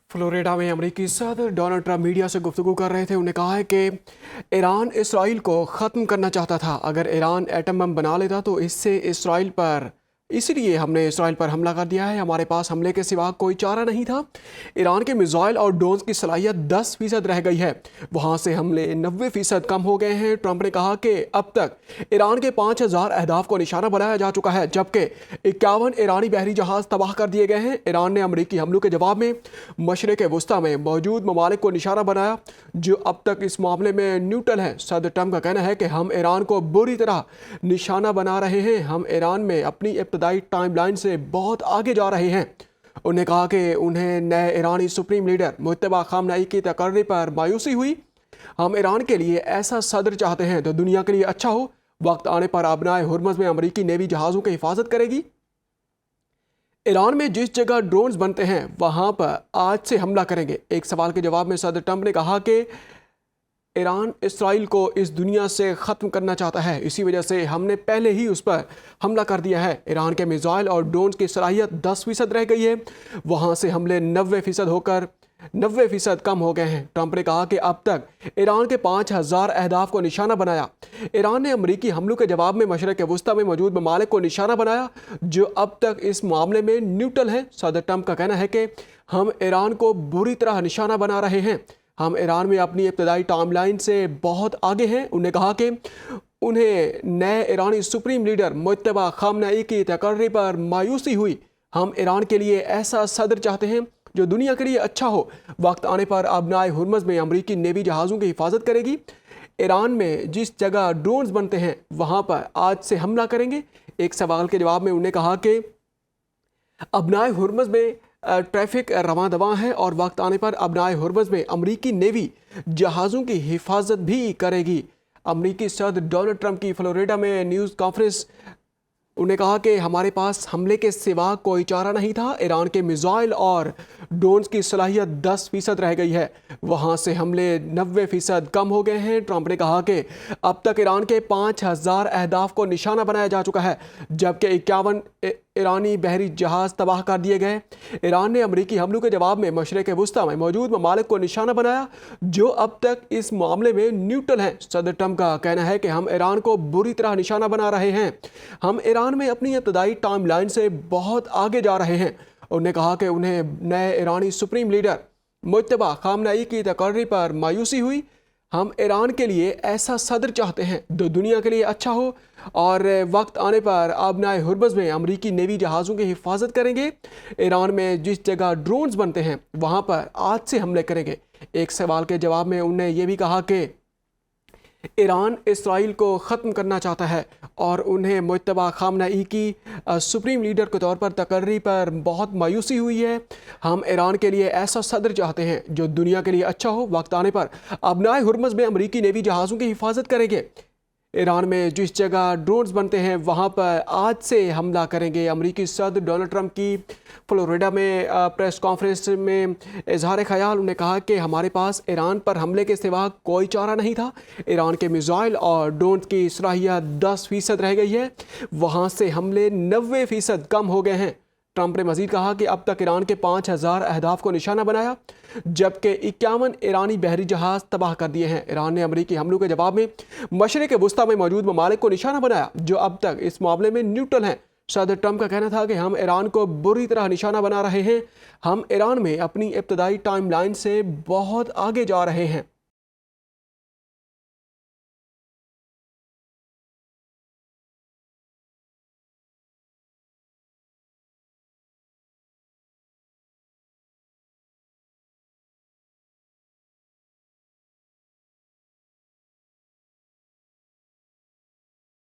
Florida में अमेरिकी सदर डोनाल्ड ट्रंप मीडिया से गुफ्तगू कर रहे थे। उन्होंने कहा है कि ईरान इसराइल को ख़त्म करना चाहता था। अगर ईरान एटम बम बना लेता तो इसलिए हमने इसराइल पर हमला कर दिया है। हमारे पास हमले के सिवा कोई चारा नहीं था। ईरान के मिसाइल और ड्रोन्स की सलाहियत 10% रह गई है, वहाँ से हमले 90% कम हो गए हैं। ट्रंप ने कहा कि अब तक ईरान के 5000 अहदाफ को निशाना बनाया जा चुका है, जबकि 51 ईरानी बहरी जहाज़ तबाह कर दिए गए हैं। ईरान ने अमरीकी हमलों के जवाब में मशरिक़ वस्ता में मौजूद ममालिक को निशाना बनाया, जो अब तक इस मामले में न्यूट्रल हैं। सदर ट्रंप का कहना है कि हम ईरान को बुरी तरह निशाना बना रहे हैं। हम ईरान में अपनी इब्तदाई टाइमलाइन से बहुत आगे जा रहे हैं। उन्होंने कहा कि उन्हें नए ईरानी सुप्रीम लीडर मुज्तबा खामनेई की तकर्री पर मायूसी हुई। हम ईरान के लिए ऐसा सदर चाहते हैं तो दुनिया के लिए अच्छा हो। वक्त आने पर अबनाए हुर्मज़ में अमरीकी नेवी जहाज़ों की हिफाजत करेगी। ईरान में जिस जगह ड्रोन्स बनते हैं वहाँ पर आज से हमला करेंगे। एक सवाल के जवाब में सदर ट्रंप ने कहा कि ईरान इसराइल को इस दुनिया से ख़त्म करना चाहता है, इसी वजह से हमने पहले ही उस पर हमला कर दिया है। ईरान के मिसाइल और ड्रोन्स की सलाहियत 10% रह गई है, वहाँ से हमले 90% होकर 90% कम हो गए हैं। ट्रंप ने कहा कि अब तक ईरान के 5000 अहदाफ को निशाना बनाया। ईरान ने अमरीकी हमलों के जवाब में मशरिक़ वस्ता में मौजूद ममालिक को निशाना बनाया, जो अब तक इस मामले में न्यूट्रल हैं। सदर ट्रंप का कहना है कि हम ईरान को बुरी तरह निशाना बना रहे हैं। हम ईरान में अपनी इब्तदाई टाइमलाइन से बहुत आगे हैं। उन्होंने कहा कि उन्हें नए ईरानी सुप्रीम लीडर मुज्तबा खामनेई की तकर्री पर मायूसी हुई। हम ईरान के लिए ऐसा सदर चाहते हैं जो दुनिया के लिए अच्छा हो। वक्त आने पर अबनाए हुर्मज़ में अमरीकी नेवी जहाज़ों की हिफाजत करेगी। ईरान में जिस जगह ड्रोन्स बनते हैं वहाँ पर आज से हमला करेंगे। एक सवाल के जवाब में उन्होंने कहा कि अबनाए हुर्मज़ में ट्रैफिक रवां दवां है और वक्त आने पर अबनाए हुर्मज़ में अमरीकी नेवी जहाज़ों की हिफाजत भी करेगी। अमरीकी सदर डोनाल्ड ट्रंप की फ्लोरिडा में न्यूज़ कॉन्फ्रेंस। उन्होंने कहा कि हमारे पास हमले के सिवा कोई चारा नहीं था। ईरान के मिसाइल और ड्रोन्स की सलाहियत 10% रह गई है, वहाँ से हमले 90% कम हो गए हैं। ट्रंप ने कहा कि अब तक ईरान के 5000 अहदाफ को निशाना बनाया जा चुका है, जबकि 51 ईरानी बहरी जहाज़ तबाह कर दिए गए। ईरान ने अमरीकी हमलों के जवाब में मशरिक़ वस्ता में मौजूद ममालिक को निशाना बनाया, जो अब तक इस मामले में न्यूट्रल हैं। सदर ट्रंप का कहना है कि हम ईरान को बुरी तरह निशाना बना रहे हैं। हम ईरान में अपनी इब्तदाई टाइमलाइन से बहुत आगे जा रहे हैं। उन्होंने कहा कि उन्हें नए ईरानी सुप्रीम लीडर मुज्तबा खामनेई की तकर्री पर मायूसी हुई। हम ईरान के लिए ऐसा सदर चाहते हैं जो दुनिया के लिए अच्छा हो, और वक्त आने पर अबनाए हुर्मज़ में अमरीकी नेवी जहाज़ों की हिफाजत करेंगे। ईरान में जिस जगह ड्रोन्स बनते हैं वहाँ पर आज से हमले करेंगे। एक सवाल के जवाब में उन्होंने ये भी कहा कि ईरान इसराइल को ख़त्म करना चाहता है और उन्हें मुज्तबा खामनेई की सुप्रीम लीडर के तौर पर तकर्री पर बहुत मायूसी हुई है। हम ईरान के लिए ऐसा सदर चाहते हैं जो दुनिया के लिए अच्छा हो। वक्त आने पर अबनाए हुर्मज़ में अमरीकी नेवी जहाज़ों की हिफाजत करेंगे। ईरान में जिस जगह ड्रोन्स बनते हैं वहाँ पर आज से हमला करेंगे। अमरीकी सदर डोनाल्ड ट्रंप की फ्लोरिडा में प्रेस कॉन्फ्रेंस में इजहार ख्याल। उन्होंने कहा कि हमारे पास ईरान पर हमले के सिवा कोई चारा नहीं था। ईरान के मिसाइल और ड्रोन्स की सलाहियत 10% रह गई है, वहाँ से हमले 90% कम हो गए हैं। ट्रंप ने मजीद कहा कि अब तक ईरान के 5000 अहदाफ को निशाना बनाया, जबकि 51 ईरानी बहरी जहाज़ तबाह कर दिए हैं। ईरान ने अमरीकी हमलों के जवाब में मशरिक़ वस्ता में मौजूद ममालिक को निशाना बनाया, जो अब तक इस मामले में न्यूट्रल हैं। सदर ट्रंप का कहना था कि हम ईरान को बुरी तरह निशाना बना रहे हैं। हम ईरान में अपनी इब्तदाई टाइमलाइन से बहुत आगे जा रहे हैं।